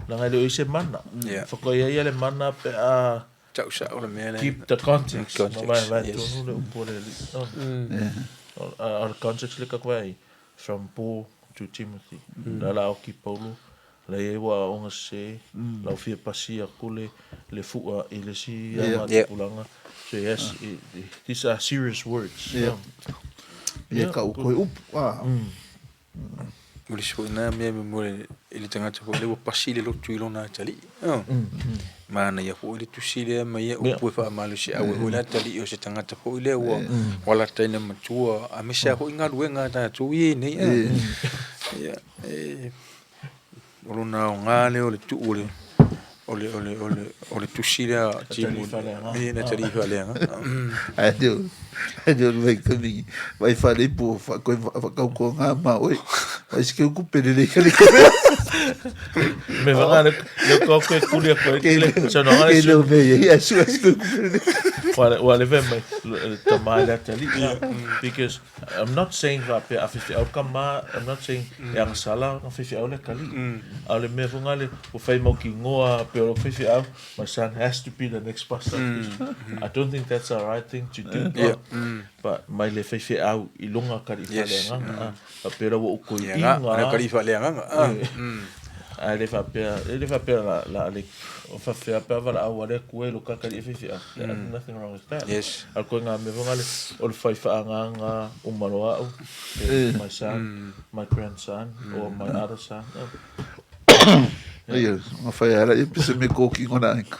langa le se mana fa ko ia le mana pe a keep the context vai tu no le upole our context le ka kwai from Paul to Timothy la o ki Paulo le wa onga se la fia pasia kule le fua I le si pulanga so yes these are serious words ka ko up Uli so na me ele tanga tsa le pasi le lotu ilona tali mana ya ko le tusile mai o po fa malu si awe ola tali o se tanga tsa ko le wala tena matua a me sa ko inga luenga ta tu ye ne Oluna ngale ole tu ole tusira timu na tarifa le Adio vai kami vai fale po fa ko nga ma oi vai se ku pedele kali me va le ko kulia ko le so no ale no me ya su wale ve me tamala tali because I'm not saying that afifi outcome I'm not saying yang sala afifi ole kali ale me vungale o fai mo ki ngoa pero afifi out my son has to be the next person I don't think that's the right thing to do but my le afifi out ilunga kali falenga pero o ko inga kali falenga ele fa per la le o fa fer per va a wale ko lo ka kali afifi nothing wrong with that al ko nga me vungale o fai fa nga o maloa my son my grandson or my other son Iya, mafai ala e pese me koki ngona eka.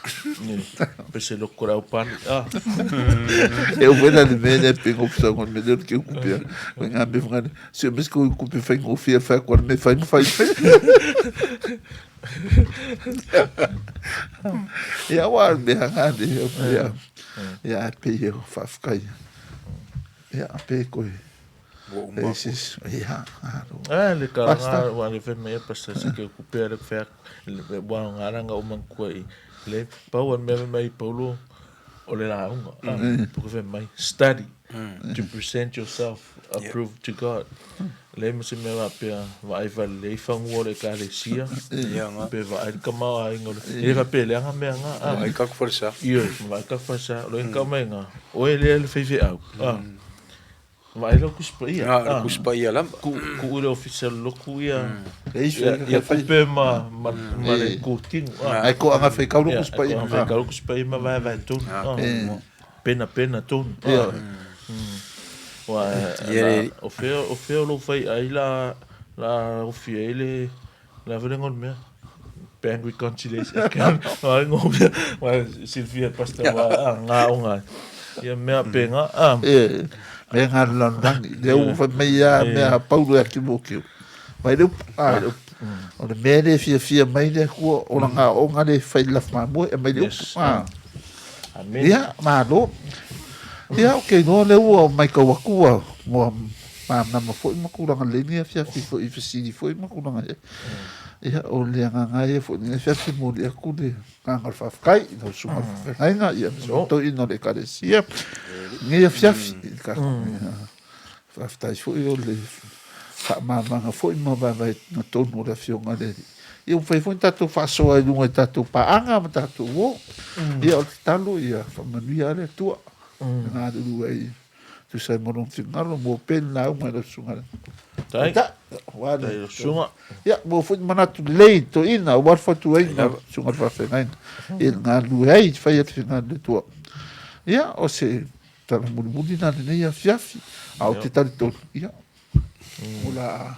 Pese lo kora o pan. Eu vou na meia pego opção quando me deu que eu cupia. Venha me falar, se eu me escolho cupia faz com fia faz quando me faz. E a war me hangade ya pe eu fa ficar. Ya pe coi. Esses le kalanga wa le fe me pasa se que cupia le fe le bua ngaranga o man koi le pa wan me mai Paulo o le la unga porque fe mai study to present yourself approved to God le mo se me va pe vai va le fango le kalesia pe va el kama ai ngol e va pe le nga me nga ai ka força vai ka força lo en kama nga o ele fe fe au vai lo kuspaia kuspaia lam ku ule official lo ku ia ia pe ma le kuting ai ko anga fe ka lo kuspaia ma vai ton pena ton O feo lo fai ai la o fiele la vengon me. Bank reconciliation account. Silvia pasta nga. Ia mea penga. Me ngā landangi. Leo fa mea pauru a ki mokio. Mai reu. O le mea le fia mai le kua o ngā o ngā le whai laf mamua e mai reu. Ia, lo. Ia, okay, no le ua o mai kawakua. Moa nama fwoi makuranga leni a fia fwoi i fasini fwoi makuranga e. Ia, o le nganga e fwoi ni fia fi mori a kule ngangar whafkai. No sunga whawhainga. Ia, so ino le karesia. Ngia fiafi. Whaftai fwoi o le whamamanga fwoi mawawai na tonu la fionga le. Ia, whai fwoi tatou whasoa i lunga i tatou paanga ma tatou wo. Ia, o te talo ia, whamanuia le tua. Ngā ruru ai. Tu sai morong fingaro, mo pen na uma la sunga. Tai. Wale. Sunga. Ia, mo fwoi manatu lei to ina, warfa tu ai na sunga whawhengaina. Ia, ngā ruru ai, whai ati fingaro le tua. Ia, o se tala muri na nei a fiafi. Au te tari tonu. Ia. Mula,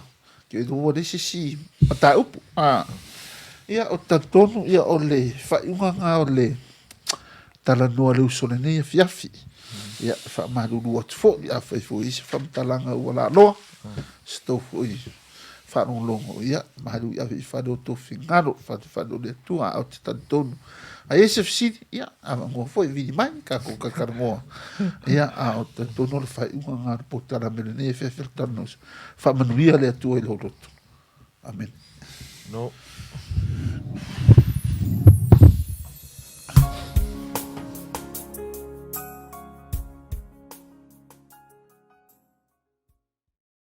ke rua resi si, mata upu. Ia, o tatonu, ia o le, whaiunga ngā o le, Talanoa le Uso nei a fiafi. Ia, whamaruru atu fo, ia, whai fo isi, whamtalanga ua la loa. Stou fo i, whanonglongo, ia, maharu ia, wharo to fingaro, wharo le tua, au te tari tonu. A ese fisiri, ia, awa ngoa fo i vini mai, kako kakarangoa. Ia, au te tono le whaiunga ngā rupotara mele nei a fiafi tanos. Whamanuia le atua i lo roto. Amen. No.